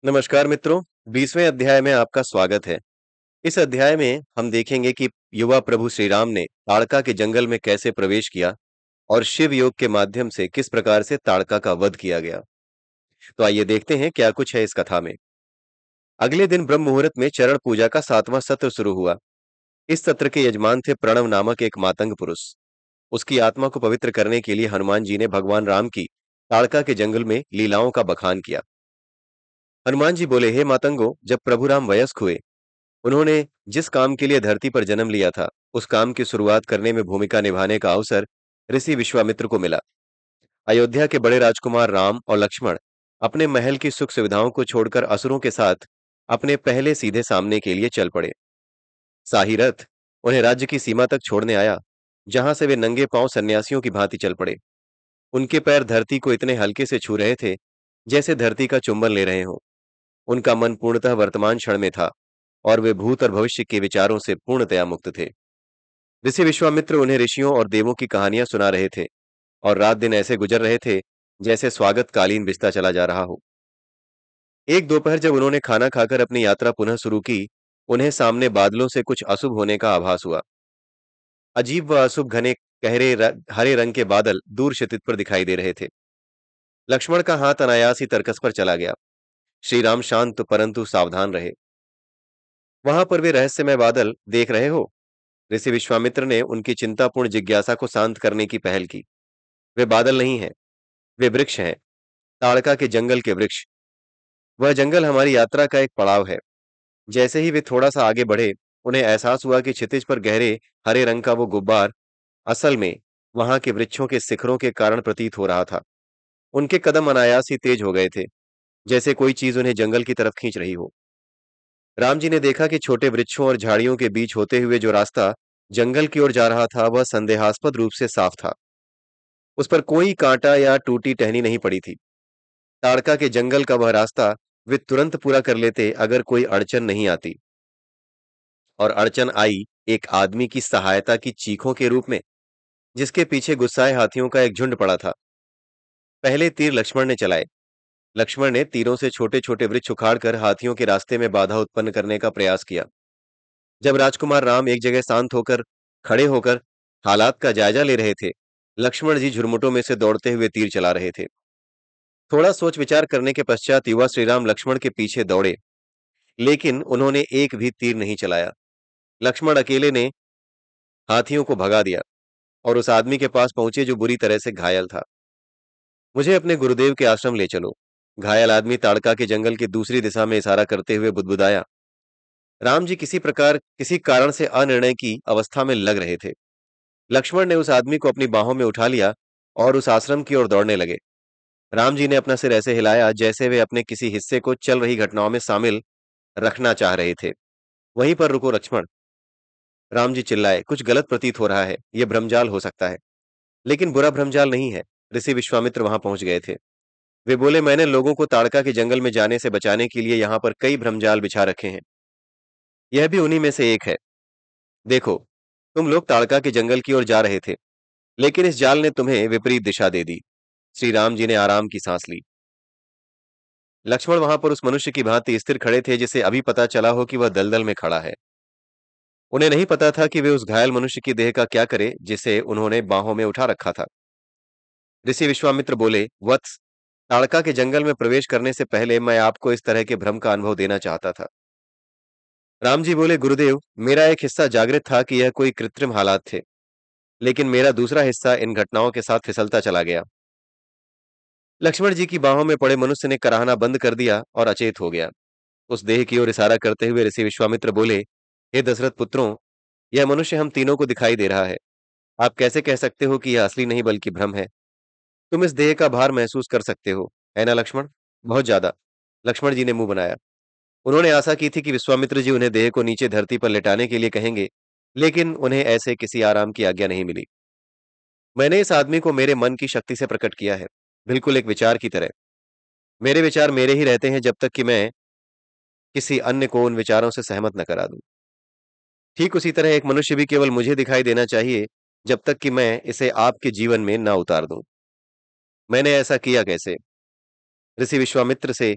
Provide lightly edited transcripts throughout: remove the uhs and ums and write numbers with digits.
नमस्कार मित्रों, 20वें अध्याय में आपका स्वागत है। इस अध्याय में हम देखेंगे कि युवा प्रभु श्री राम ने ताड़का के जंगल में कैसे प्रवेश किया और शिव योग के माध्यम से किस प्रकार से ताड़का का वध किया गया। तो आइए देखते हैं क्या कुछ है इस कथा में। अगले दिन ब्रह्म मुहूर्त में चरण पूजा का 7वां सत्र शुरू हुआ। इस सत्र के यजमान थे प्रणव नामक एक मातंग पुरुष। उसकी आत्मा को पवित्र करने के लिए हनुमान जी ने भगवान राम की ताड़का के जंगल में लीलाओं का बखान किया। हनुमान जी बोले, हे मातंगो, जब प्रभु राम वयस्क हुए, उन्होंने जिस काम के लिए धरती पर जन्म लिया था, उस काम की शुरुआत करने में भूमिका निभाने का अवसर ऋषि विश्वामित्र को मिला। अयोध्या के बड़े राजकुमार राम और लक्ष्मण अपने महल की सुख सुविधाओं को छोड़कर असुरों के साथ अपने पहले सीधे सामने के लिए चल पड़े। शाही रथ उन्हें राज्य की सीमा तक छोड़ने आया, जहां से वे नंगे पांव सन्यासियों की भांति चल पड़े। उनके पैर धरती को इतने हल्के से छू रहे थे, जैसे धरती का चुंबन ले रहे हों। उनका मन पूर्णतः वर्तमान क्षण में था और वे भूत और भविष्य के विचारों से पूर्णतया मुक्त थे। ऋषि विश्वामित्र उन्हें ऋषियों और देवों की कहानियां सुना रहे थे और रात दिन ऐसे गुजर रहे थे जैसे स्वागत कालीन बिस्ता चला जा रहा हो। एक दोपहर जब उन्होंने खाना खाकर अपनी यात्रा पुनः शुरू की, उन्हें सामने बादलों से कुछ अशुभ होने का आभास हुआ। अजीब व अशुभ घने हरे रंग के बादल दूर क्षितिज पर दिखाई दे रहे थे। लक्ष्मण का हाथ अनायास ही तरकस पर चला गया। श्री राम शांत परंतु सावधान रहे। वहां पर वे रहस्यमय बादल देख रहे हो? ऋषि विश्वामित्र ने उनकी चिंतापूर्ण जिज्ञासा को शांत करने की पहल की। वे बादल नहीं हैं, वे वृक्ष हैं, ताड़का के जंगल के वृक्ष। वह जंगल हमारी यात्रा का एक पड़ाव है। जैसे ही वे थोड़ा सा आगे बढ़े, उन्हें एहसास हुआ कि क्षितिज पर गहरे हरे रंग का वो गुब्बार असल में वहां के वृक्षों के शिखरों के कारण प्रतीत हो रहा था। उनके कदम अनायास ही तेज हो गए थे, जैसे कोई चीज उन्हें जंगल की तरफ खींच रही हो। राम जी ने देखा कि छोटे वृक्षों और झाड़ियों के बीच होते हुए जो रास्ता जंगल की ओर जा रहा था, वह संदेहास्पद रूप से साफ था। उस पर कोई कांटा या टूटी टहनी नहीं पड़ी थी। ताड़का के जंगल का वह रास्ता वे तुरंत पूरा कर लेते अगर कोई अड़चन नहीं आती। और अड़चन आई एक आदमी की सहायता की चीखों के रूप में, जिसके पीछे गुस्साए हाथियों का एक झुंड पड़ा था। पहले तीर लक्ष्मण ने चलाए। लक्ष्मण ने तीरों से छोटे छोटे वृक्ष उखाड़कर हाथियों के रास्ते में बाधा उत्पन्न करने का प्रयास किया। जब राजकुमार राम एक जगह शांत होकर खड़े होकर हालात का जायजा ले रहे थे, लक्ष्मण जी झुरमुटों में से दौड़ते हुए तीर चला रहे थे। थोड़ा सोच विचार करने के पश्चात युवा श्रीराम लक्ष्मण के पीछे दौड़े, लेकिन उन्होंने एक भी तीर नहीं चलाया। लक्ष्मण अकेले ने हाथियों को भगा दिया और उस आदमी के पास पहुंचे जो बुरी तरह से घायल था। मुझे अपने गुरुदेव के आश्रम ले चलो। घायल आदमी ताड़का के जंगल की दूसरी दिशा में इशारा करते हुए बुदबुदाया। राम जी किसी कारण से अनिर्णय की अवस्था में लग रहे थे। लक्ष्मण ने उस आदमी को अपनी बाहों में उठा लिया और उस आश्रम की ओर दौड़ने लगे। राम जी ने अपना सिर ऐसे हिलाया जैसे वे अपने किसी हिस्से को चल रही घटनाओं में शामिल रखना चाह रहे थे। वहीं पर रुको लक्ष्मण। राम जी चिल्लाए, कुछ गलत प्रतीत हो रहा है, यह भ्रमजाल हो सकता है। लेकिन बुरा भ्रमजाल नहीं है। ऋषि विश्वामित्र वहां पहुंच गए थे। वे बोले, मैंने लोगों को ताड़का के जंगल में जाने से बचाने के लिए यहाँ पर कई भ्रमजाल बिछा रखे हैं। यह भी उन्हीं में से एक है। देखो, तुम लोग ताड़का के जंगल की ओर जा रहे थे, लेकिन इस जाल ने तुम्हें विपरीत दिशा दे दी। श्री राम जी ने आराम की सांस ली। लक्ष्मण वहां पर उस मनुष्य की भांति स्थिर खड़े थे जिसे अभी पता चला हो कि वह दलदल में खड़ा है। उन्हें नहीं पता था कि वे उस घायल मनुष्य की देह का क्या करें जिसे उन्होंने बाहों में उठा रखा था। ऋषि विश्वामित्र बोले, वत्स, ताड़का के जंगल में प्रवेश करने से पहले मैं आपको इस तरह के भ्रम का अनुभव देना चाहता था। राम जी बोले, गुरुदेव, मेरा एक हिस्सा जागृत था कि यह कोई कृत्रिम हालात थे, लेकिन मेरा दूसरा हिस्सा इन घटनाओं के साथ फिसलता चला गया। लक्ष्मण जी की बाहों में पड़े मनुष्य ने कराहना बंद कर दिया और अचेत हो गया। उस देह की ओर इशारा करते हुए ऋषि विश्वामित्र बोले, हे दशरथ पुत्रों, यह मनुष्य हम तीनों को दिखाई दे रहा है। आप कैसे कह सकते हो कि यह असली नहीं बल्कि भ्रम है? तुम इस देह का भार महसूस कर सकते हो, है ना लक्ष्मण? बहुत ज्यादा। लक्ष्मण जी ने मुंह बनाया। उन्होंने आशा की थी कि विश्वामित्र जी उन्हें देह को नीचे धरती पर लेटाने के लिए कहेंगे, लेकिन उन्हें ऐसे किसी आराम की आज्ञा नहीं मिली। मैंने इस आदमी को मेरे मन की शक्ति से प्रकट किया है, बिल्कुल एक विचार की तरह। मेरे विचार मेरे ही रहते हैं जब तक कि मैं किसी अन्य को उन विचारों से सहमत न करा दूं। ठीक उसी तरह एक मनुष्य भी केवल मुझे दिखाई देना चाहिए जब तक कि मैं इसे आपके जीवन में ना उतार दूं। मैंने ऐसा किया कैसे? ऋषि विश्वामित्र से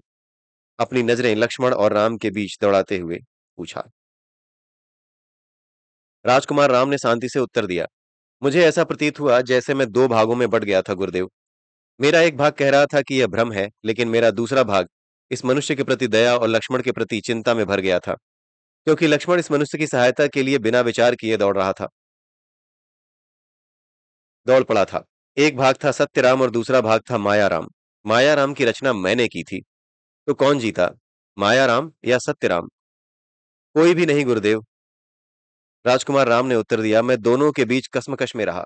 अपनी नजरें लक्ष्मण और राम के बीच दौड़ाते हुए पूछा। राजकुमार राम ने शांति से उत्तर दिया, मुझे ऐसा प्रतीत हुआ जैसे मैं दो भागों में बंट गया था गुरुदेव। मेरा एक भाग कह रहा था कि यह भ्रम है, लेकिन मेरा दूसरा भाग इस मनुष्य के प्रति दया और लक्ष्मण के प्रति चिंता में भर गया था, क्योंकि लक्ष्मण इस मनुष्य की सहायता के लिए बिना विचार किए दौड़ पड़ा था। एक भाग था सत्यराम और दूसरा भाग था मायाराम। मायाराम की रचना मैंने की थी। तो कौन जीता, मायाराम या सत्यराम? कोई भी नहीं गुरुदेव, राजकुमार राम ने उत्तर दिया। मैं दोनों के बीच कश्मकश में रहा।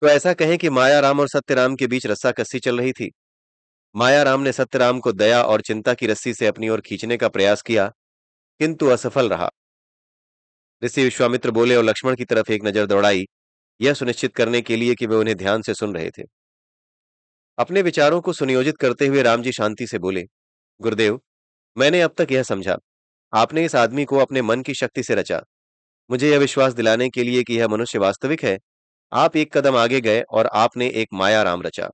तो ऐसा कहें कि मायाराम और सत्यराम के बीच रस्साकसी चल रही थी। मायाराम ने सत्यराम को दया और चिंता की रस्सी से अपनी ओर खींचने का प्रयास किया, किंतु असफल रहा। ऋषि विश्वामित्र बोले और लक्ष्मण की तरफ एक नजर दौड़ाई, यह सुनिश्चित करने के लिए कि वे उन्हें ध्यान से सुन रहे थे। अपने विचारों को सुनियोजित करते हुए राम जी शांति से बोले, गुरुदेव, मैंने अब तक यह समझा, आपने इस आदमी को अपने मन की शक्ति से रचा। मुझे यह विश्वास दिलाने के लिए कि यह मनुष्य वास्तविक है, आप एक कदम आगे गए और आपने एक मायाराम रचा।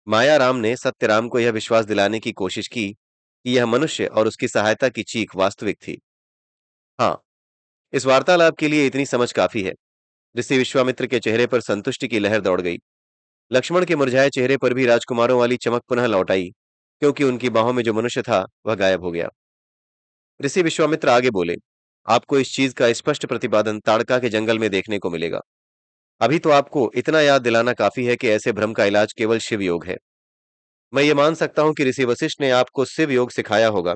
मायाराम ने सत्यराम को यह विश्वास दिलाने की कोशिश की कि यह मनुष्य और उसकी सहायता की चीख वास्तविक थी। हाँ, इस वार्तालाप के लिए इतनी समझ काफी है। ऋषि विश्वामित्र के चेहरे पर संतुष्टि की लहर दौड़ गई। लक्ष्मण के मुरझाए चेहरे पर भी राजकुमारों वाली चमक पुनः लौट आई, क्योंकि उनकी बाहों में जो मनुष्य था वह गायब हो गया। ऋषि विश्वामित्र आगे बोले, आपको इस चीज का स्पष्ट प्रतिपादन ताड़का के जंगल में देखने को मिलेगा। अभी तो आपको इतना याद दिलाना काफी है कि ऐसे भ्रम का इलाज केवल शिव योग है। मैं ये मान सकता हूं कि ऋषि वशिष्ठ ने आपको शिव योग सिखाया होगा,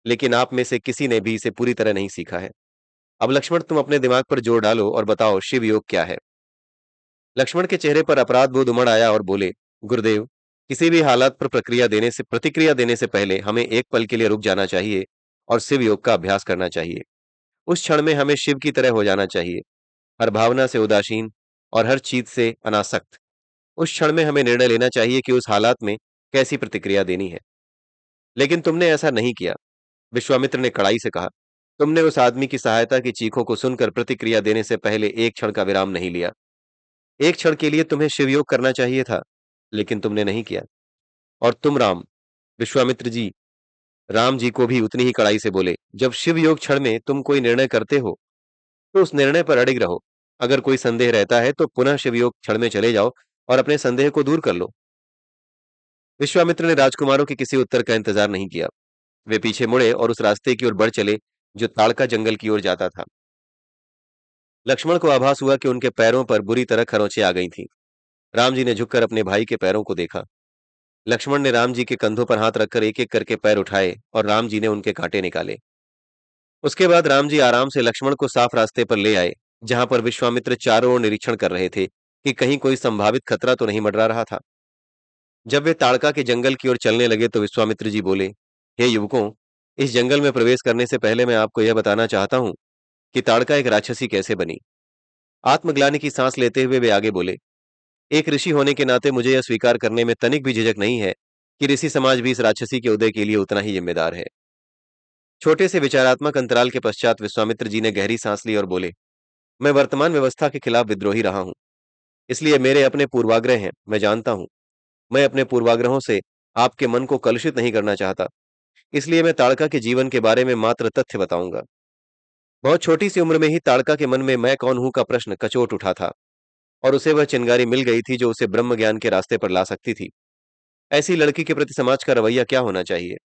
लेकिन आप में से किसी ने भी इसे पूरी तरह नहीं सीखा है। अब लक्ष्मण, तुम अपने दिमाग पर जोर डालो और बताओ शिव योग क्या है। लक्ष्मण के चेहरे पर अपराध बोध उमड़ आया और बोले, गुरुदेव, किसी भी हालात पर प्रतिक्रिया देने से पहले हमें एक पल के लिए रुक जाना चाहिए और शिव योग का अभ्यास करना चाहिए। उस क्षण में हमें शिव की तरह हो जाना चाहिए, हर भावना से उदासीन और हर चीज से अनासक्त। उस क्षण में हमें निर्णय लेना चाहिए कि उस हालात में कैसी प्रतिक्रिया देनी है। लेकिन तुमने ऐसा नहीं किया, विश्वामित्र ने कड़ाई से कहा। तुमने उस आदमी की सहायता की चीखों को सुनकर प्रतिक्रिया देने से पहले एक क्षण का विराम नहीं लिया। एक क्षण के लिए तुम्हें शिवयोग करना चाहिए था, लेकिन तुमने नहीं किया। और तुम राम, विश्वामित्र जी राम जी को भी उतनी ही कड़ाई से बोले, जब शिव योग क्षण में तुम कोई निर्णय करते हो तो उस निर्णय पर अडिग रहो। अगर कोई संदेह रहता है तो पुनः शिव योग क्षण में चले जाओ और अपने संदेह को दूर कर लो। विश्वामित्र ने राजकुमारों के किसी उत्तर का इंतजार नहीं किया। वे पीछे मुड़े और उस रास्ते की ओर बढ़ चले जो ताड़का जंगल की ओर जाता था। लक्ष्मण को आभास हुआ कि उनके पैरों पर बुरी तरह खरोंचें आ गई थीं। राम जी ने झुककर अपने भाई के पैरों को देखा। लक्ष्मण ने राम जी के कंधों पर हाथ रखकर एक एक करके पैर उठाए और राम जी ने उनके कांटे निकाले। उसके बाद राम जी आराम से लक्ष्मण को साफ रास्ते पर ले आए, जहां पर विश्वामित्र चारों ओर निरीक्षण कर रहे थे कि कहीं कोई संभावित खतरा तो नहीं मंडरा रहा था। जब वे ताड़का के जंगल की ओर चलने लगे तो विश्वामित्र जी बोले, हे युवकों, इस जंगल में प्रवेश करने से पहले मैं आपको यह बताना चाहता हूं कि ताड़का एक राक्षसी कैसे बनी। आत्मग्लानि की सांस लेते हुए वे आगे बोले, एक ऋषि होने के नाते मुझे यह स्वीकार करने में तनिक भी झिझक नहीं है कि ऋषि समाज भी इस राक्षसी के उदय के लिए उतना ही जिम्मेदार है। छोटे से विचारात्मक अंतराल के पश्चात विश्वामित्र जी ने गहरी सांस ली और बोले, मैं वर्तमान व्यवस्था के खिलाफ विद्रोही रहा हूं, इसलिए मेरे अपने पूर्वाग्रह हैं, मैं जानता हूं। मैं अपने पूर्वाग्रहों से आपके मन को कलुषित नहीं करना चाहता, इसलिए मैं ताड़का के जीवन के बारे में मात्र तथ्य बताऊंगा। बहुत छोटी सी उम्र में ही ताड़का के मन में मैं कौन हूं का प्रश्न कचोट उठा था, और उसे वह चिंगारी मिल गई थी जो उसे ब्रह्म ज्ञान के रास्ते पर ला सकती थी। ऐसी लड़की के प्रति समाज का रवैया क्या होना चाहिए?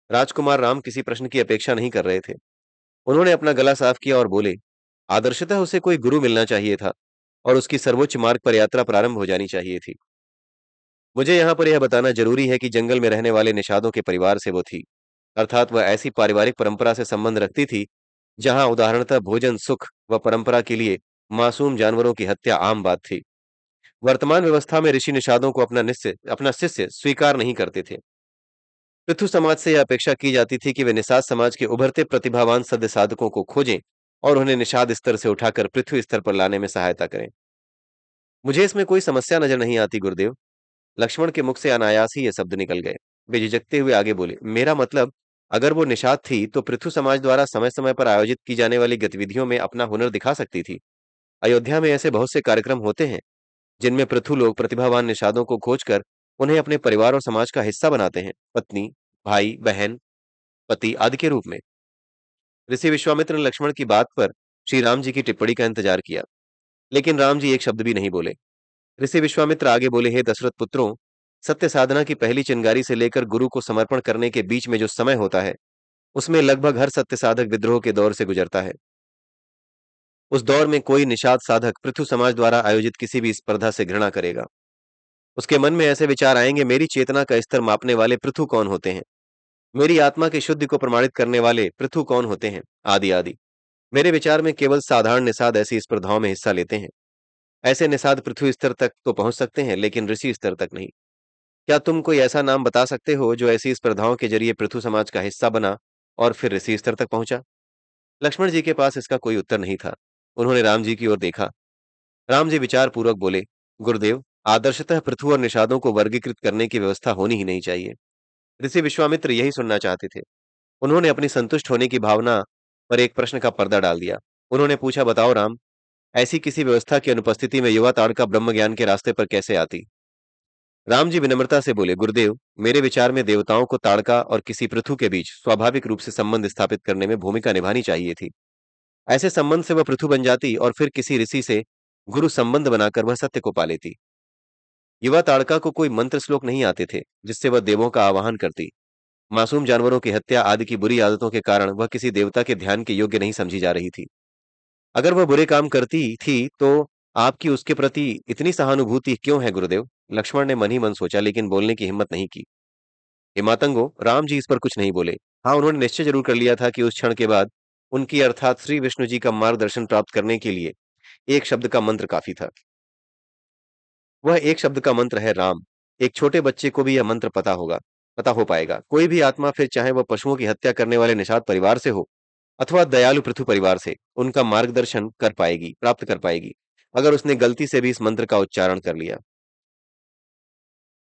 राजकुमार राम किसी प्रश्न की अपेक्षा नहीं कर रहे थे। उन्होंने अपना गला साफ किया और बोले, आदर्शतः उसे कोई गुरु मिलना चाहिए था और उसकी सर्वोच्च मार्ग पर यात्रा प्रारंभ हो जानी चाहिए थी। मुझे यहाँ पर यह बताना जरूरी है कि जंगल में रहने वाले निषादों के परिवार से वो थी, अर्थात वह ऐसी पारिवारिक परंपरा से संबंध रखती थी जहां उदाहरणतः भोजन, सुख व परंपरा के लिए मासूम जानवरों की हत्या आम बात थी। वर्तमान व्यवस्था में ऋषि निषादों को अपना शिष्य स्वीकार नहीं करते थे। पृथु समाज से यह अपेक्षा की जाती थी कि वे निषाद समाज के उभरते प्रतिभावान सद्य साधकों को खोजें और उन्हें निषाद स्तर से उठाकर पृथ्वी स्तर पर लाने में सहायता करें। मुझे इसमें कोई समस्या नजर नहीं आती गुरुदेव। लक्ष्मण के मुख से अनायास ही ये शब्द निकल गए। वे झिझकते हुए आगे बोले, मेरा मतलब, अगर वो निषाद थी तो पृथु समाज द्वारा समय समय पर आयोजित की जाने वाली गतिविधियों में अपना हुनर दिखा सकती थी। अयोध्या में ऐसे बहुत से कार्यक्रम होते हैं जिनमें पृथु लोग प्रतिभावान निषादों को खोजकर उन्हें अपने परिवार और समाज का हिस्सा बनाते हैं। पत्नी, भाई, बहन, पति आदि के रूप में। ऋषि विश्वामित्र ने लक्ष्मण की बात पर श्री राम जी की टिप्पणी का इंतजार किया, लेकिन राम जी एक शब्द भी नहीं बोले। ऋषि विश्वामित्र आगे बोले, हे दशरथ पुत्रों, सत्य साधना की पहली चिंगारी से लेकर गुरु को समर्पण करने के बीच में जो समय होता है, उसमें लगभग हर सत्य साधक विद्रोह के दौर से गुजरता है। उस दौर में कोई निषाद साधक पृथु समाज द्वारा आयोजित किसी भी स्पर्धा से घृणा करेगा। उसके मन में ऐसे विचार आएंगे, मेरी चेतना का स्तर मापने वाले पृथु कौन होते हैं, मेरी आत्मा की शुद्धि को प्रमाणित करने वाले पृथु कौन होते हैं, आदि आदि। मेरे विचार में केवल साधारण निषाद ऐसी स्पर्धाओं में हिस्सा लेते हैं। ऐसे निषाद पृथ्वी स्तर तक तो पहुंच सकते हैं, लेकिन ऋषि स्तर तक नहीं। क्या तुम कोई ऐसा नाम बता सकते हो जो ऐसी स्पर्धाओं के जरिए पृथु समाज का हिस्सा बना और फिर ऋषि स्तर तक पहुंचा? लक्ष्मण जी के पास इसका कोई उत्तर नहीं था। उन्होंने राम जी की ओर देखा। राम जी विचार पूर्वक बोले, गुरुदेव, आदर्शतः पृथु और निषादों को वर्गीकृत करने की व्यवस्था होनी ही नहीं चाहिए। ऋषि विश्वामित्र यही सुनना चाहते थे। उन्होंने अपनी संतुष्ट होने की भावना पर एक प्रश्न का पर्दा डाल दिया। उन्होंने पूछा, बताओ राम, ऐसी किसी व्यवस्था की अनुपस्थिति में युवा ताड़का ब्रह्म ज्ञान के रास्ते पर कैसे आती? राम जी विनम्रता से बोले, गुरुदेव, मेरे विचार में देवताओं को ताड़का और किसी पृथु के बीच स्वाभाविक रूप से संबंध स्थापित करने में भूमिका निभानी चाहिए थी। ऐसे संबंध से वह पृथु बन जाती और फिर किसी ऋषि से गुरु संबंध बनाकर वह सत्य को पा लेती। युवा ताड़का को कोई मंत्र श्लोक नहीं आते थे जिससे वह देवों का आवाहन करती। मासूम जानवरों की हत्या आदि की बुरी आदतों के कारण वह किसी देवता के ध्यान के योग्य नहीं समझी जा रही थी। अगर वह बुरे काम करती थी तो आपकी उसके प्रति इतनी सहानुभूति क्यों है गुरुदेव? लक्ष्मण ने मन ही मन सोचा, लेकिन बोलने की हिम्मत नहीं की। हे मातंगो, राम जी इस पर कुछ नहीं बोले। हाँ, उन्होंने निश्चय जरूर कर लिया था कि उस क्षण के बाद उनकी अर्थात श्री विष्णु जी का मार्गदर्शन प्राप्त करने के लिए एक शब्द का मंत्र काफी था। वह एक शब्द का मंत्र है राम। एक छोटे बच्चे को भी यह मंत्र पता हो पाएगा। कोई भी आत्मा, फिर चाहे वह पशुओं की हत्या करने वाले निषाद परिवार से हो अथवा दयालु पृथु परिवार से, उनका मार्गदर्शन कर पाएगी, प्राप्त कर पाएगी, अगर उसने गलती से भी इस मंत्र का उच्चारण कर लिया।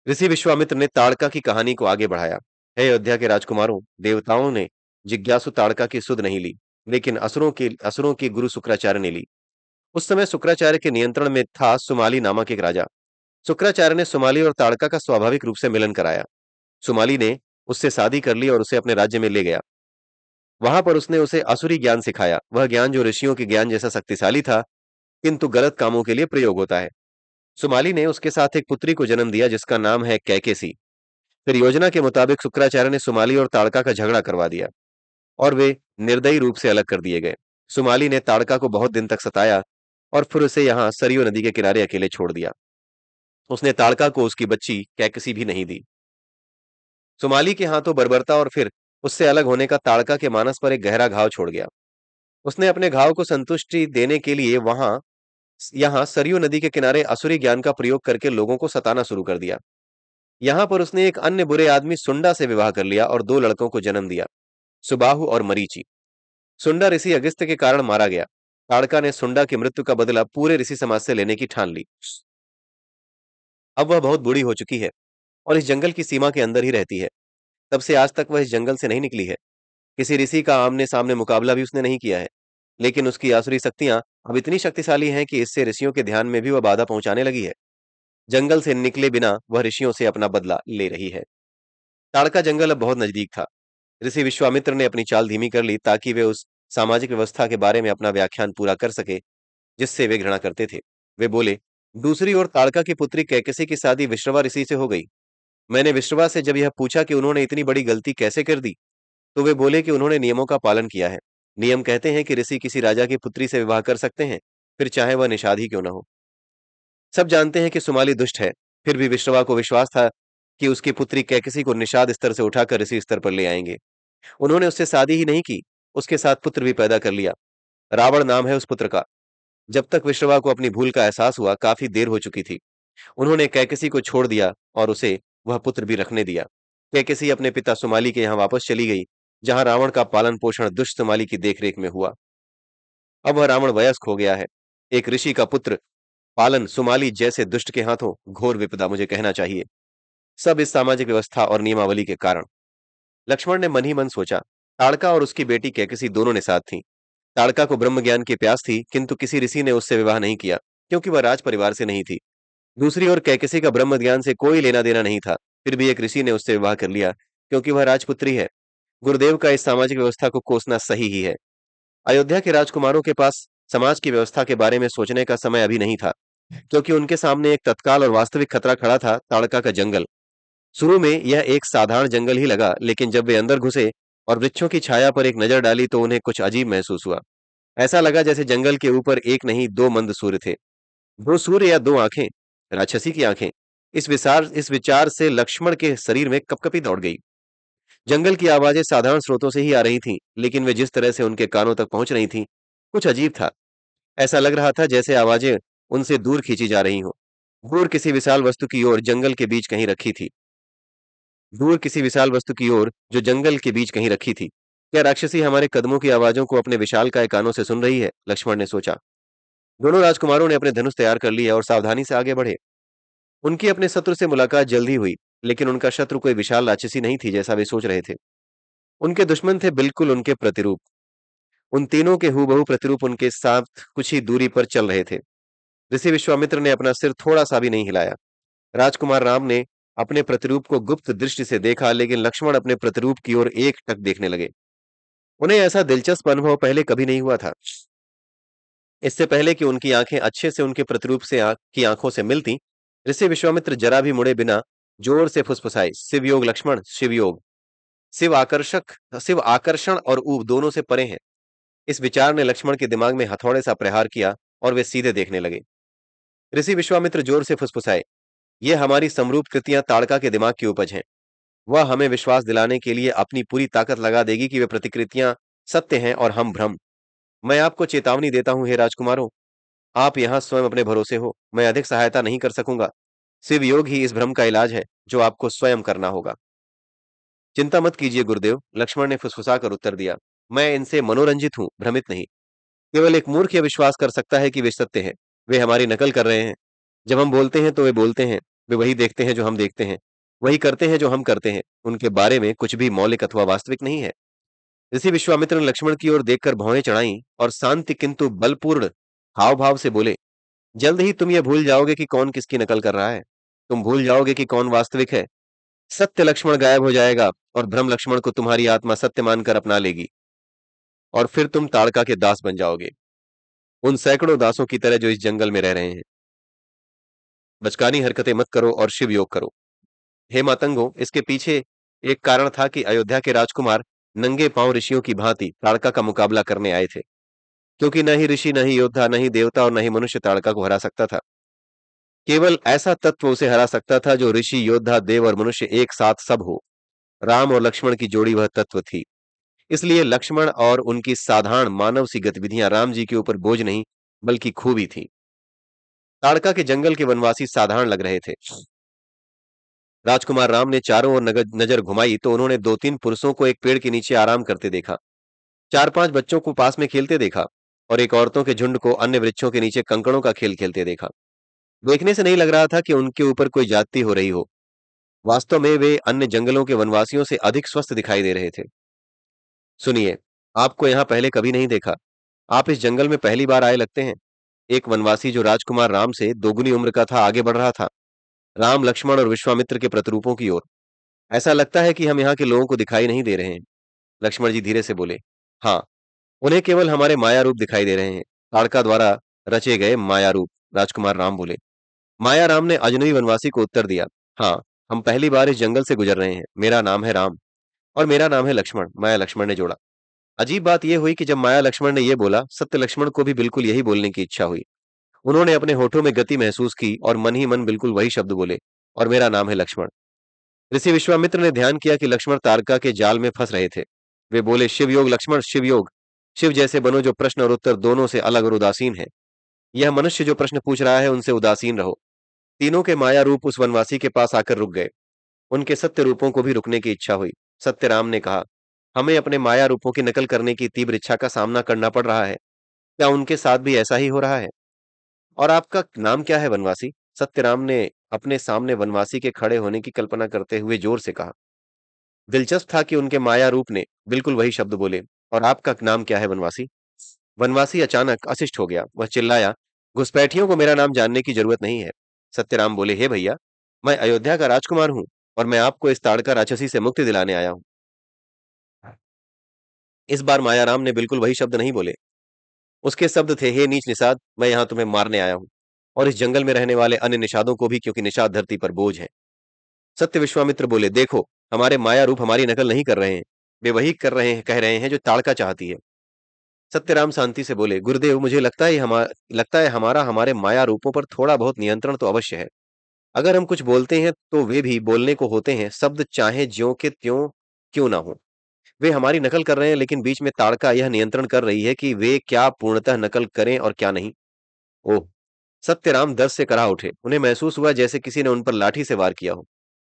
ऋषि विश्वामित्र ने ताड़का की कहानी को आगे बढ़ाया। हे अयोध्या के राजकुमारों, देवताओं ने जिज्ञासु ताड़का की सुध नहीं ली, लेकिन असुरों की गुरु शुक्राचार्य ने ली। उस समय शुक्राचार्य के नियंत्रण में था सुमाली नामक एक राजा। शुक्राचार्य ने सुमाली और ताड़का का स्वाभाविक रूप से मिलन कराया। सुमाली ने उससे शादी कर ली और उसे अपने राज्य में ले गया। वहां पर उसने उसे असुरी ज्ञान सिखाया, वह ज्ञान जो ऋषियों के ज्ञान जैसा शक्तिशाली था, किंतु गलत कामों के लिए प्रयोग होता है। सुमाली ने उसके साथ एक पुत्री को जन्म दिया जिसका नाम है कैकेसी। फिर योजना के मुताबिक शुक्राचार्य ने सुमाली और ताड़का का झगड़ा करवा दिया और वे निर्दयी रूप से अलग कर दिए गए। सुमाली ने ताड़का को बहुत दिन तक सताया और फिर उसे यहाँ सरयू नदी के किनारे अकेले छोड़ दिया। उसने ताड़का को उसकी बच्ची कैकसी भी नहीं दी। सुमाली के हाथों बर्बरता और फिर उससे अलग होने का ताड़का के मानस पर एक गहरा घाव छोड़ गया। उसने अपने घाव को संतुष्टि देने के लिए यहाँ सरयू नदी के किनारे असुरी ज्ञान का प्रयोग करके लोगों को सताना शुरू कर दिया। यहाँ पर उसने एक अन्य बुरे आदमी सुंडा से विवाह कर लिया और दो लड़कों को जन्म दिया, सुबाहु और मरीचि। सुंडा ऋषि अगस्त्य के कारण मारा गया। ताड़का ने सुंडा की मृत्यु का बदला पूरे ऋषि समाज से लेने की ठान ली। अब वह बहुत बूढ़ी हो चुकी है और इस जंगल की सीमा के अंदर ही रहती है। तब से आज तक वह इस जंगल से नहीं निकली है। किसी ऋषि का आमने सामने मुकाबला भी उसने नहीं किया है, लेकिन उसकी आसुरी शक्तियां अब इतनी शक्तिशाली हैं कि इससे ऋषियों के ध्यान में भी वह बाधा पहुंचाने लगी है। जंगल से निकले बिना वह ऋषियों से अपना बदला ले रही है। ताड़का जंगल अब बहुत नजदीक था। ऋषि विश्वामित्र ने अपनी चाल धीमी कर ली ताकि वे उस सामाजिक व्यवस्था के बारे में अपना व्याख्यान पूरा कर सके जिससे वे घृणा करते थे। वे बोले, दूसरी ओर ताड़का की पुत्री कैकसी की शादी विश्रवा ऋषि से हो गई। मैंने विश्रवा से जब यह पूछा कि उन्होंने इतनी बड़ी गलती कैसे कर दी, तो वे बोले कि उन्होंने नियमों का पालन किया है। नियम कहते हैं कि ऋषि किसी राजा की पुत्री से विवाह कर सकते हैं, फिर चाहे वह निषाद ही क्यों न हो। सब जानते हैं कि सुमाली दुष्ट है, फिर भी विश्रवा को विश्वास था कि उसकी पुत्री कैकसी को निषाद स्तर से उठाकर ऋषि स्तर पर ले आएंगे। उन्होंने उससे शादी ही नहीं की, उसके साथ पुत्र भी पैदा कर लिया। रावण नाम है उस पुत्र का। जब तक विश्रवा को अपनी भूल का एहसास हुआ, काफी देर हो चुकी थी। उन्होंने कैकसी को छोड़ दिया और उसे वह पुत्र भी रखने दिया। कैकसी अपने पिता सुमाली के यहाँ वापस चली गई, जहां रावण का पालन पोषण दुष्ट सुमाली की देखरेख में हुआ। अब वह रावण वयस्क हो गया है। एक ऋषि का पुत्र पालन सुमाली जैसे दुष्ट के हाथों, घोर विपदा मुझे कहना चाहिए। सब इस सामाजिक व्यवस्था और नियमावली के कारण। लक्ष्मण ने मन ही मन सोचा, ताड़का और उसकी बेटी कैकसी दोनों निषाद थीं। ताड़का को ब्रह्म ज्ञान की प्यास थी, किंतु किसी ऋषि ने उससे विवाह नहीं किया क्योंकि वह राज परिवार से नहीं थी। दूसरी ओर कैकसी का ब्रह्म ज्ञान से कोई लेना देना नहीं था, फिर भी एक ऋषि ने उससे विवाह कर लिया क्योंकि वह राजपुत्री है। गुरुदेव का इस सामाजिक व्यवस्था को कोसना सही ही है। अयोध्या के राजकुमारों के पास समाज की व्यवस्था के बारे में सोचने का समय अभी नहीं था, क्योंकि उनके सामने एक तत्काल और वास्तविक खतरा खड़ा था, ताड़का का जंगल। शुरू में यह एक साधारण जंगल ही लगा, लेकिन जब वे अंदर घुसे और वृक्षों की छाया पर एक नजर डाली तो उन्हें कुछ अजीब महसूस हुआ। ऐसा लगा जैसे जंगल के ऊपर एक नहीं दो मंद सूर्य थे। दो सूर्य या दो आंखें, राक्षसी की आंखें। इस विचार से लक्ष्मण के शरीर में कपकपी दौड़ गई। जंगल की आवाजें साधारण स्रोतों से ही आ रही थीं, लेकिन वे जिस तरह से उनके कानों तक पहुंच रही थीं, कुछ अजीब था। ऐसा लग रहा था जैसे आवाजें उनसे दूर खींची जा रही हों, दूर किसी विशाल वस्तु की ओर जंगल के बीच कहीं रखी थी। दूर किसी विशाल वस्तु की ओर जो जंगल के बीच कहीं रखी थी। क्या राक्षसी हमारे कदमों की आवाजों को अपने विशालकाय कानों से सुन रही है? लक्ष्मण ने सोचा। दोनों राजकुमारों ने अपने धनुष तैयार कर लिए और सावधानी से आगे बढ़े। उनकी अपने शत्रु से मुलाकात जल्द ही हुई, लेकिन उनका शत्रु कोई विशाल राक्षसी नहीं थी जैसा वे सोच रहे थे। उनके दुश्मन थे बिल्कुल उनके प्रतिरूप। उन तीनों के हूबहू प्रतिरूप उनके साथ कुछ ही दूरी पर चल रहे थे। ऋषि विश्वामित्र ने अपना सिर थोड़ा सा भी नहीं हिलाया। राजकुमार राम ने अपने प्रतिरूप को गुप्त दृष्टि से देखा, लेकिन लक्ष्मण अपने प्रतिरूप की ओर एक टक देखने लगे। उन्हें ऐसा दिलचस्प अनुभव पहले कभी नहीं हुआ था। इससे पहले कि उनकी आंखें अच्छे से उनके प्रतिरूप की आंखों से मिलती, ऋषि विश्वामित्र जरा भी मुड़े बिना जोर से फुसफुसाए, शिवयोग लक्ष्मण, शिवयोग। शिव आकर्षण और ऊब दोनों से परे हैं। इस विचार ने लक्ष्मण के दिमाग में हथौड़े सा प्रहार किया और वे सीधे देखने लगे। ऋषि विश्वामित्र जोर से फुसफुसाए, ये हमारी समरूप कृतियां ताड़का के दिमाग की उपज हैं। वह हमें विश्वास दिलाने के लिए अपनी पूरी ताकत लगा देगी कि वे प्रतिकृतियां सत्य हैं और हम भ्रम। मैं आपको चेतावनी देता हूं हे राजकुमारों, आप यहां स्वयं अपने भरोसे हो। मैं अधिक सहायता नहीं कर सकूंगा। शिव योग ही इस भ्रम का इलाज है, जो आपको स्वयं करना होगा। चिंता मत कीजिए गुरुदेव, लक्ष्मण ने फुसफुसाकर उत्तर दिया। मैं इनसे मनोरंजित हूं, भ्रमित नहीं। केवल एक मूर्ख यह विश्वास कर सकता है कि वे सत्य हैं। वे हमारी नकल कर रहे हैं। जब हम बोलते हैं तो वे बोलते हैं। वे वही देखते हैं जो हम देखते हैं, वही करते हैं जो हम करते हैं। उनके बारे में कुछ भी मौलिक अथवा वास्तविक नहीं है। ऋषि विश्वामित्र ने लक्ष्मण की ओर देखकर भौहें चढ़ाई और शांति किंतु बलपूर्ण हाव भाव से बोले, जल्द ही तुम ये भूल जाओगे कि कौन किसकी नकल कर रहा है। तुम भूल जाओगे कि कौन वास्तविक है। सत्य लक्ष्मण गायब हो जाएगा और भ्रम लक्ष्मण को तुम्हारी आत्मा सत्य मानकर अपना लेगी, और फिर तुम ताड़का के दास बन जाओगे, उन सैकड़ों दासों की तरह जो इस जंगल में रह रहे हैं। बचकानी हरकतें मत करो और शिव योग करो। हे मातंगो, इसके पीछे एक कारण था कि अयोध्या के राजकुमार नंगे पांव ऋषियों की भांति ताड़का का मुकाबला करने आए थे, क्योंकि न ही ऋषि, न ही योद्धा, न ही देवता और न ही मनुष्य ताड़का को हरा सकता था। केवल ऐसा तत्व उसे हरा सकता था जो ऋषि, योद्धा, देव और मनुष्य एक साथ सब हो। राम और लक्ष्मण की जोड़ी वह तत्व थी। इसलिए लक्ष्मण और उनकी साधारण मानव सी गतिविधियां राम जी के ऊपर बोझ नहीं, बल्कि खूबी थी। ताड़का के जंगल के वनवासी साधारण लग रहे थे। राजकुमार राम ने चारों ओर नजर घुमाई तो उन्होंने दो तीन पुरुषों को एक पेड़ के नीचे आराम करते देखा, चार पांच बच्चों को पास में खेलते देखा और एक औरतों के झुंड को अन्य वृक्षों के नीचे कंकड़ों का खेल खेलते देखा। देखने से नहीं लग रहा था कि उनके ऊपर कोई जाति हो रही हो। वास्तव में वे अन्य जंगलों के वनवासियों से अधिक स्वस्थ दिखाई दे रहे थे। सुनिए, आपको यहाँ पहले कभी नहीं देखा। आप इस जंगल में पहली बार आए लगते हैं। एक वनवासी जो राजकुमार राम से दोगुनी उम्र का था आगे बढ़ रहा था, राम, लक्ष्मण और विश्वामित्र के प्रतिरूपों की ओर। ऐसा लगता है कि हम यहाँ के लोगों को दिखाई नहीं दे रहे हैं। लक्ष्मण जी धीरे से बोले। हाँ, उन्हें केवल हमारे माया रूप दिखाई दे रहे हैं, ताड़का द्वारा रचे गए माया रूप। राजकुमार राम बोले। माया राम ने अजनबी वनवासी को उत्तर दिया। हाँ, हम पहली बार इस जंगल से गुजर रहे हैं। मेरा नाम है राम और मेरा नाम है लक्ष्मण, माया लक्ष्मण ने जोड़ा। अजीब बात यह हुई कि जब माया लक्ष्मण ने यह बोला, सत्य लक्ष्मण को भी बिल्कुल यही बोलने की इच्छा हुई। उन्होंने अपने होठों में गति महसूस की और मन ही मन बिल्कुल वही शब्द बोले, और मेरा नाम है लक्ष्मण। ऋषि विश्वामित्र ने ध्यान किया कि लक्ष्मण तारका के जाल में फंस रहे थे। वे बोले, शिव योग लक्ष्मण, शिव योग। शिव जैसे बनो जो प्रश्न और उत्तर दोनों से अलग और उदासीन है। यह मनुष्य जो प्रश्न पूछ रहा है उनसे उदासीन रहो। तीनों के माया रूप उस वनवासी के पास आकर रुक गए। उनके सत्य रूपों को भी रुकने की इच्छा हुई। सत्यराम ने कहा, हमें अपने माया रूपों की नकल करने की तीव्र इच्छा का सामना करना पड़ रहा है। क्या उनके साथ भी ऐसा ही हो रहा है? और आपका नाम क्या है वनवासी? सत्यराम ने अपने सामने वनवासी के खड़े होने की कल्पना करते हुए जोर से कहा। दिलचस्प था कि उनके माया रूप ने बिल्कुल वही शब्द बोले। और आपका नाम क्या है वनवासी? वनवासी अचानक अशिष्ट हो गया। वह चिल्लाया, घुसपैठियों को मेरा नाम जानने की जरूरत नहीं है। सत्यराम बोले, हे भैया, मैं अयोध्या का राजकुमार हूं और मैं आपको इस ताड़का राक्षसी से मुक्ति दिलाने आया हूं। इस बार मायाराम ने बिल्कुल वही शब्द नहीं बोले। उसके शब्द थे, हे नीच निषाद, मैं यहाँ तुम्हें मारने आया हूँ, और इस जंगल में रहने वाले अन्य निषादों को भी, क्योंकि निषाद धरती पर बोझ है। सत्य विश्वामित्र बोले, देखो, हमारे माया रूप हमारी नकल नहीं कर रहे हैं। वे वही कर रहे हैं, कह रहे हैं जो ताड़का चाहती है। सत्यराम शांति से बोले, गुरुदेव, मुझे लगता है हमारा हमारे माया रूपों पर थोड़ा बहुत नियंत्रण तो अवश्य है। अगर हम कुछ बोलते हैं तो वे भी बोलने को होते हैं, शब्द चाहे ज्यों के त्यों क्यों ना हो। वे हमारी नकल कर रहे हैं, लेकिन बीच में ताड़का यह नियंत्रण कर रही है कि वे क्या पूर्णतः नकल करें और क्या नहीं। ओह! सत्यराम दर्द से कराह उठे। उन्हें महसूस हुआ जैसे किसी ने उन पर लाठी से वार किया हो।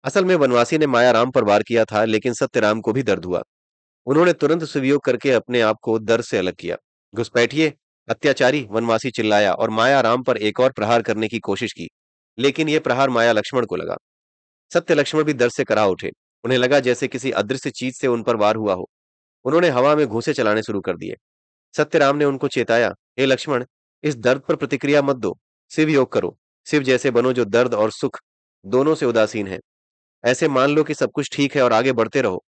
असल में वनवासी ने मायाराम पर वार किया था, लेकिन सत्यराम को भी दर्द हुआ। उन्होंने तुरंत सुवियोग करके अपने आप को दर्द से अलग किया। घुसपैठिए, अत्याचारी! वनवासी चिल्लाया और मायाराम पर एक और प्रहार करने की कोशिश की, लेकिन यह प्रहार माया लक्ष्मण को लगा। सत्य लक्ष्मण भी दर्द से कराह उठे। उन्हें लगा जैसे किसी अदृश्य चीज से उन पर वार हुआ हो। उन्होंने हवा में घूंसे चलाने शुरू कर दिए। सत्यराम ने उनको चेताया, हे लक्ष्मण, इस दर्द पर प्रतिक्रिया मत दो, शिव योग करो। शिव जैसे बनो जो दर्द और सुख दोनों से उदासीन है। ऐसे मान लो कि सब कुछ ठीक है और आगे बढ़ते रहो।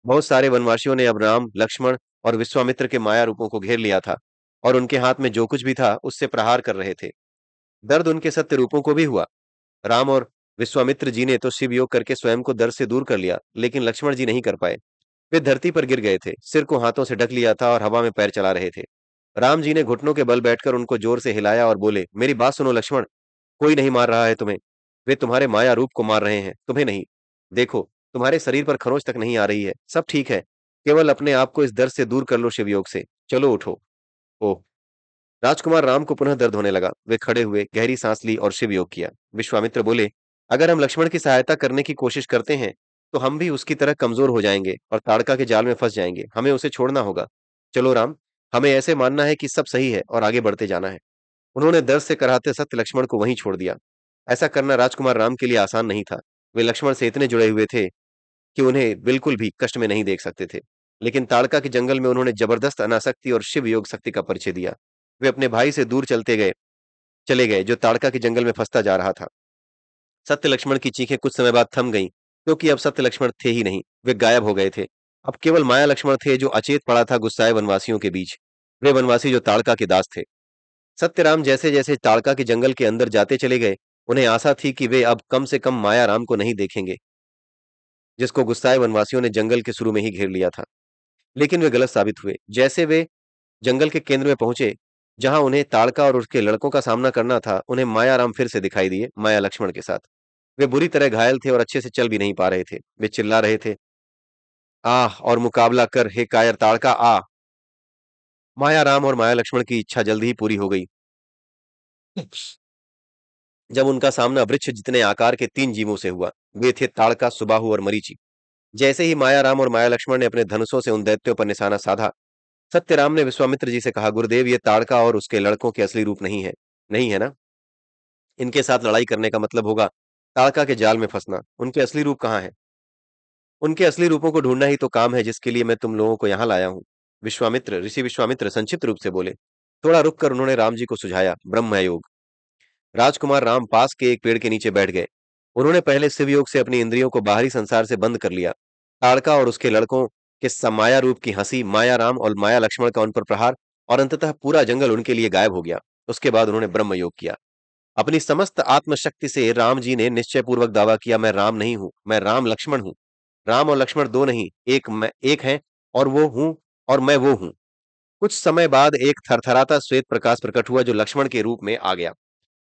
बहुत सारे वनवासियों ने अब राम, लक्ष्मण और विश्वामित्र के माया रूपों को घेर लिया था, और उनके हाथ में जो कुछ भी था उससे प्रहार कर रहे थे। दर्द उनके सत्य रूपों को भी हुआ। राम और विश्वामित्र जी ने तो शिव योग करके स्वयं को दर्द से दूर कर लिया, लेकिन लक्ष्मण जी नहीं कर पाए। वे धरती पर गिर गए थे, सिर को हाथों से ढक लिया था और हवा में पैर चला रहे थे। राम जी ने घुटनों के बल बैठकर उनको जोर से हिलाया और बोले, मेरी बात सुनो लक्ष्मण, कोई नहीं मार रहा है तुम्हें। वे तुम्हारे माया रूप को मार रहे हैं, तुम्हें नहीं। देखो, तुम्हारे शरीर पर खरोंच तक नहीं आ रही है, सब ठीक है। केवल अपने आप को इस दर्द से दूर कर लो शिव योग से। चलो उठो। ओह! राजकुमार राम को पुनः दर्द होने लगा। वे खड़े हुए, गहरी सांस ली और शिव योग किया। विश्वामित्र बोले, अगर हम लक्ष्मण की सहायता करने की कोशिश करते हैं, तो हम भी उसकी तरह कमजोर हो जाएंगे और ताड़का के जाल में फंस जाएंगे। हमें उसे छोड़ना होगा। चलो राम, हमें ऐसे मानना है कि सब सही है और आगे बढ़ते जाना है। उन्होंने दर्द से कराहते सत्य लक्ष्मण को वहीं छोड़ दिया। ऐसा करना राजकुमार राम के लिए आसान नहीं था। वे लक्ष्मण से इतने जुड़े हुए थे कि उन्हें बिल्कुल भी कष्ट में नहीं देख सकते थे। लेकिन ताड़का के जंगल में उन्होंने जबरदस्त अनासक्ति और शिव योग शक्ति का परिचय दिया। वे अपने भाई से दूर चले गए, जो ताड़का के जंगल में फंसता जा रहा था। सत्य लक्ष्मण की चीखें कुछ समय बाद थम गईं, क्योंकि अब सत्य लक्ष्मण थे ही नहीं, वे गायब हो गए थे। अब केवल माया लक्ष्मण थे, जो अचेत पड़ा था गुस्साए वनवासियों के बीच। वे वनवासी जो ताड़का के दास थे। सत्यराम जैसे जैसे ताड़का के जंगल के अंदर जाते चले गए, उन्हें आशा थी कि वे अब कम से कम माया राम को नहीं देखेंगे, जिसको गुस्साए वनवासियों ने जंगल के शुरू में ही घेर लिया था। लेकिन वे गलत साबित हुए। जैसे वे जंगल के केंद्र में पहुंचे, जहां उन्हें ताड़का और उसके लड़कों का सामना करना था, उन्हें मायाराम फिर से दिखाई दिए, माया लक्ष्मण के साथ। वे बुरी तरह घायल थे और अच्छे से चल भी नहीं पा रहे थे। वे चिल्ला रहे थे, आह, और मुकाबला कर, हे कायर ताड़का, आ। मायाराम और माया लक्ष्मण की इच्छा जल्द ही पूरी हो गई, जब उनका सामना वृक्ष जितने आकार के तीन जीवों से हुआ। वे थे ताड़का, सुबाहु और मरीचि। जैसे ही मायाराम और माया लक्ष्मण ने अपने धनुषों से उन दैत्यों पर निशाना साधा, सत्यराम ने विश्वामित्र जी से कहा, गुरुदेव, ये ताड़का और उसके लड़कों के असली रूप नहीं है। नहीं है ना? इनके साथ लड़ाई करने का मतलब होगा ताड़का के जाल में फंसना। उनके असली रूप कहाँ है? उनके असली रूपों को ढूंढना ही तो काम है जिसके लिए मैं तुम लोगों को यहाँ लाया हूँ। ऋषि विश्वामित्र संक्षिप्त रूप से बोले। थोड़ा रुक कर उन्होंने राम जी को सुझाया, ब्रह्म योग। राजकुमार राम पास के एक पेड़ के नीचे बैठ गए। उन्होंने पहले शिव योग से अपनी इंद्रियों को बाहरी संसार से बंद कर लिया। ताड़का और उसके लड़कों के समाया रूप की हंसी, माया राम और माया लक्ष्मण का उन पर प्रहार, और अंततः पूरा जंगल उनके लिए गायब हो गया। उसके बाद उन्होंने ब्रह्म योग किया। अपनी समस्त आत्मशक्ति से राम जी ने निश्चय पूर्वक दावा किया, मैं राम नहीं हूं, मैं राम लक्ष्मण हूं। राम और लक्ष्मण दो नहीं, एक हैं, और वो हूं, और मैं वो हूं। कुछ समय बाद एक थरथराता श्वेत प्रकाश प्रकट हुआ, जो लक्ष्मण के रूप में आ गया।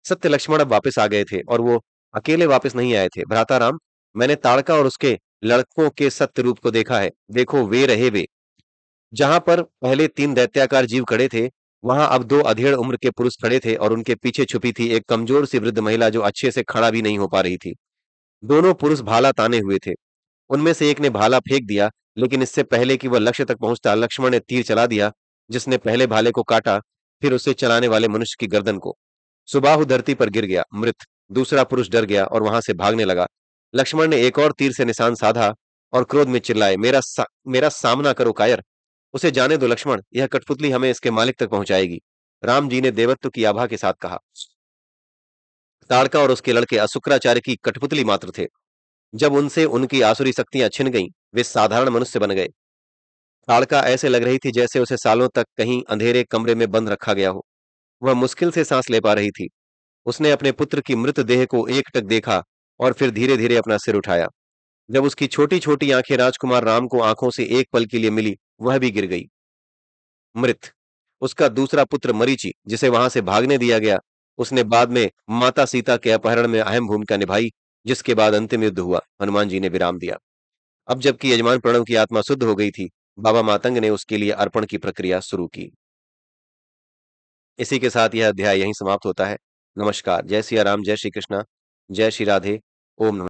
सत्य लक्ष्मण अब वापस आ गए थे, और वो अकेले वापस नहीं आए थे। भ्राता राम, मैंने ताड़का और उसके लड़कों के सत्य रूप को देखा है। देखो, वे रहे वे। जहां पर पहले तीन दैत्याकार जीव खड़े थे, वहां अब दो अधेड़ उम्र के पुरुष खड़े थे, और उनके पीछे छुपी थी एक कमजोर सी वृद्ध महिला, जो अच्छे से खड़ा भी नहीं हो पा रही थी। दोनों पुरुष भाला ताने हुए थे। उनमें से एक ने भाला फेंक दिया, लेकिन इससे पहले कि वह लक्ष्य तक पहुंचता, लक्ष्मण ने तीर चला दिया, जिसने पहले भाले को काटा, फिर उसे चलाने वाले मनुष्य की गर्दन को। सुबाहु धरती पर गिर गया, मृत। दूसरा पुरुष डर गया और वहां से भागने लगा। लक्ष्मण ने एक और तीर से निशान साधा और क्रोध में चिल्लाए, मेरा सामना करो कायर। उसे जाने दो लक्ष्मण, यह कठपुतली हमें इसके मालिक तक पहुंचाएगी। राम जी ने देवत्व की आभा के साथ कहा। ताड़का और उसके लड़के अशुक्राचार्य की कठपुतली मात्र थे। जब उनसे उनकी आसुरी शक्तियां छिन गईं, वे साधारण मनुष्य बन गए। ताड़का ऐसे लग रही थी जैसे उसे सालों तक कहीं अंधेरे कमरे में बंद रखा गया हो। वह मुश्किल से सांस ले पा रही थी। उसने अपने पुत्र की मृत देह को एकटक देखा और फिर धीरे-धीरे अपना सिर उठाया। जब उसकी छोटी-छोटी आंखें राजकुमार राम को आंखों से एक पल के लिए मिली, वह भी गिर गई, मृत। उसका दूसरा पुत्र मरीचि, जिसे वहां से भागने दिया गया, उसने बाद में माता सीता के अपहरण में अहम भूमिका निभाई, जिसके बाद अंतिम युद्ध हुआ। हनुमान जी ने विराम दिया। अब जबकि यजमान प्रणव की आत्मा शुद्ध हो गई थी, बाबा मातंग ने उसके लिए अर्पण की प्रक्रिया शुरू की। इसी के साथ यह अध्याय यहीं समाप्त होता है। नमस्कार। जय सिया राम, जय श्री कृष्णा, जय श्री राधे। ओम नमः